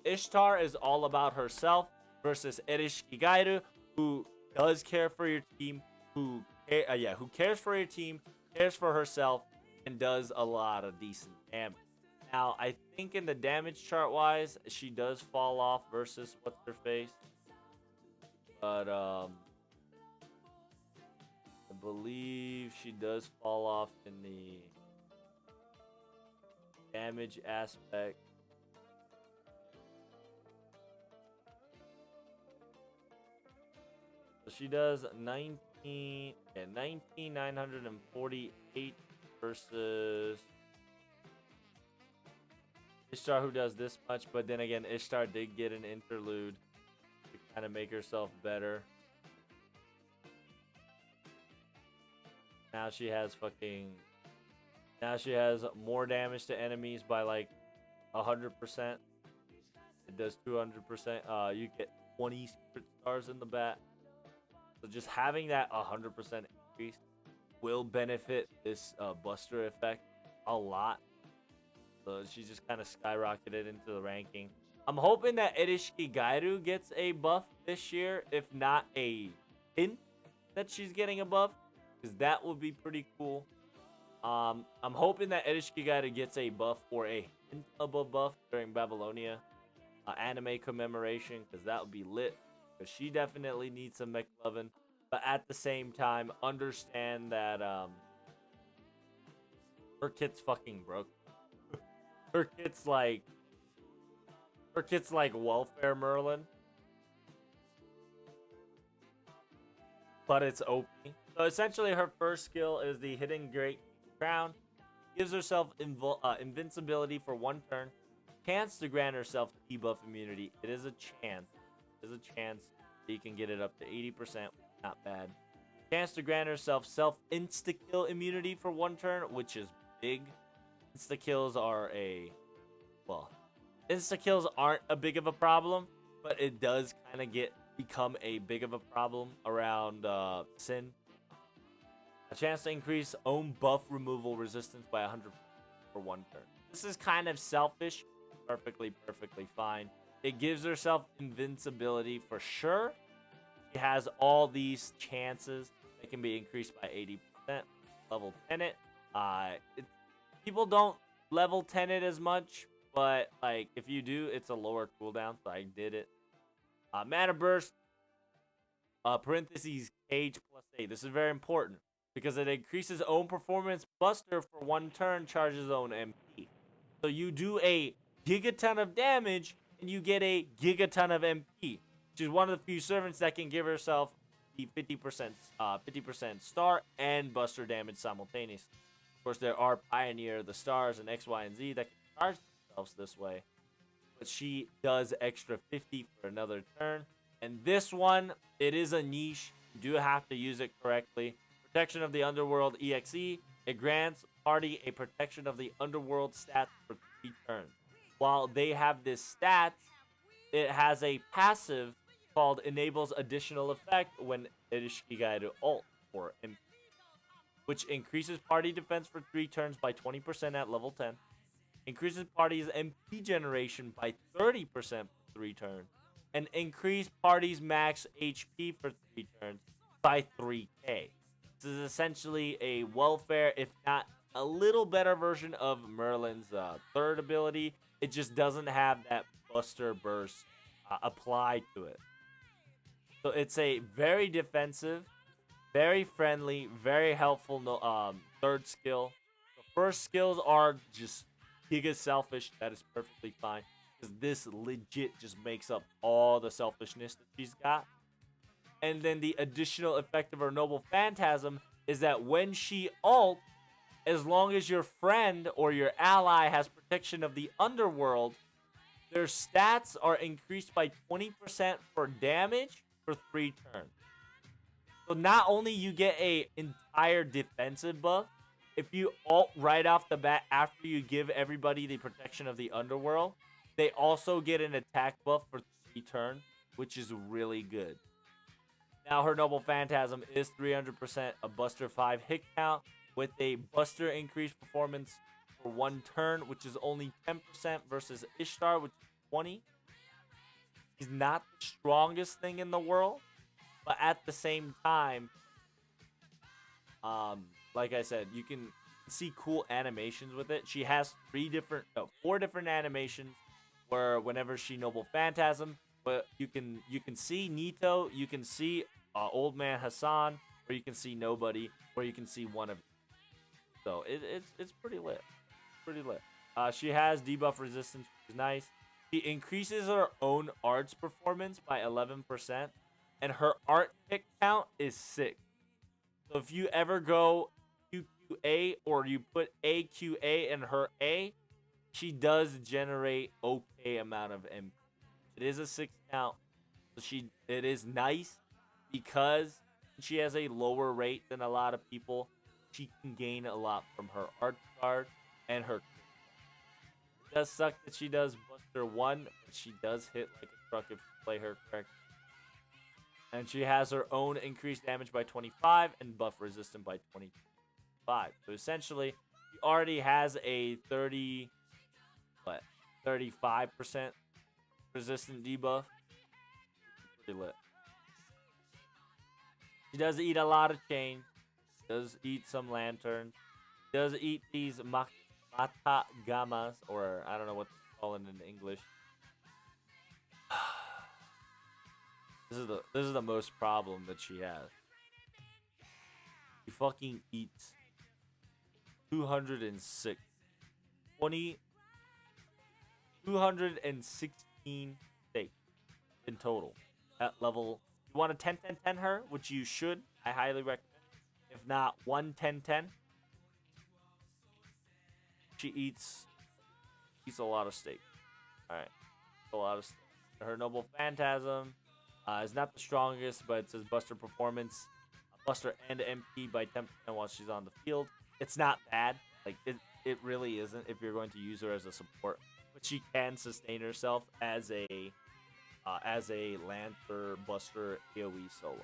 Ishtar is all about herself versus Ereshkigal, who does care for your team, who cares for your team, cares for herself, and does a lot of decent damage. Now, I think in the damage chart wise, she does fall off versus what's her face, but I believe she does fall off in the damage aspect. So she does 19,948 versus Ishtar, who does this much. But then again, Ishtar did get an interlude to kind of make herself better. Now she has fucking. Now she has more damage to enemies by like 100%. It does 200%. You get 20 secret stars in the bat. So just having that 100% increase will benefit this Buster effect a lot. So she just kind of skyrocketed into the ranking. I'm hoping that Ereshkigal gets a buff this year, if not a hint that she's getting a buff, because that would be pretty cool. I'm hoping that Ereshkigal gets a buff or a hint of a buff during Babylonia anime commemoration, because that would be lit. Because she definitely needs some McLovin, but at the same time, understand that her kit's fucking broke. her kit's like welfare Merlin, but it's OP. So essentially, her first skill is the Hidden Great Crown. Gives herself invincibility for one turn. Chance to grant herself debuff immunity. It is a chance. There's a chance that you can get it up to 80%. Not bad. Chance to grant herself insta-kill immunity for one turn, which is big. Insta-kills aren't a big of a problem, but it does kind of become a big of a problem around Sin. A chance to increase own buff removal resistance by 100 for one turn. This is kind of selfish. Perfectly fine. It gives herself invincibility for sure. She has all these chances that can be increased by 80%. Level 10 it. People don't level 10 it as much, but like if you do, it's a lower cooldown. So I did it. Mana burst. Parentheses cage plus 8. This is very important because it increases own performance buster for one turn, charges own MP. So you do a gigaton of damage and you get a gigaton of MP. She's one of the few servants that can give herself the 50% star and buster damage simultaneously. Of course, there are Pioneer, the stars, and X, Y, and Z that can charge themselves this way. But she does extra 50 for another turn. And this one, it is a niche. You do have to use it correctly. Protection of the Underworld EXE. It grants party a protection of the Underworld stats for 3 turns. While they have this stat, it has a passive called enables additional effect when Ereshkigal ult or MP, which increases party defense for 3 turns by 20% at level 10, increases party's MP generation by 30% for 3 turns, and increase party's max HP for 3 turns by 3k. This is essentially a welfare, if not a little better version of Merlin's third ability. It just doesn't have that buster burst applied to it. So it's a very defensive, very friendly, very helpful third skill. The first skills are just giga selfish. That is perfectly fine. Because this legit just makes up all the selfishness that she's got. And then the additional effect of her Noble Phantasm is that when she ults, as long as your friend or your ally has protection of the Underworld, their stats are increased by 20% for damage for 3 turns. So not only you get a entire defensive buff, if you ult right off the bat after you give everybody the protection of the Underworld, they also get an attack buff for 3 turns, which is really good. Now her Noble Phantasm is 300% a Buster 5 hit count with a Buster increased performance for 1 turn, which is only 10% versus Ishtar, which is 20. He's not the strongest thing in the world, but at the same time, like I said, you can see cool animations with it. She has 4 different animations where whenever she noble phantasm, but you can see Nito, you can see old man Hassan, or you can see nobody, or you can see one of. So it's pretty lit, pretty lit. She has debuff resistance, which is nice. She increases her own arts performance by 11%, and her art pick count is 6. So if you ever go QQA or you put AQA in her A, she does generate okay amount of MP. It is a 6 count, so it is nice because she has a lower rate than a lot of people. She can gain a lot from her art card and her. It does suck that she does Buster 1, but she does hit like a truck if you play her correct. And she has her own increased damage by 25 and buff resistant by 25. So essentially, she already has a 35% resistant debuff. Pretty lit. She does eat a lot of chain. Does eat some lanterns. Does eat these mata gamas, or I don't know what to call it in English. This is the most problem that she has. She fucking eats 206. 216 steak in total at level. You want to 10 her, which you should. I highly recommend. If not, 1 10. She eats a lot of steak. All right, a lot of steak. Her noble phantasm is not the strongest, but it says Buster performance, Buster and MP by 10% while she's on the field. It's not bad. Like it really isn't if you're going to use her as a support. But she can sustain herself as a Lancer Buster AoE solo.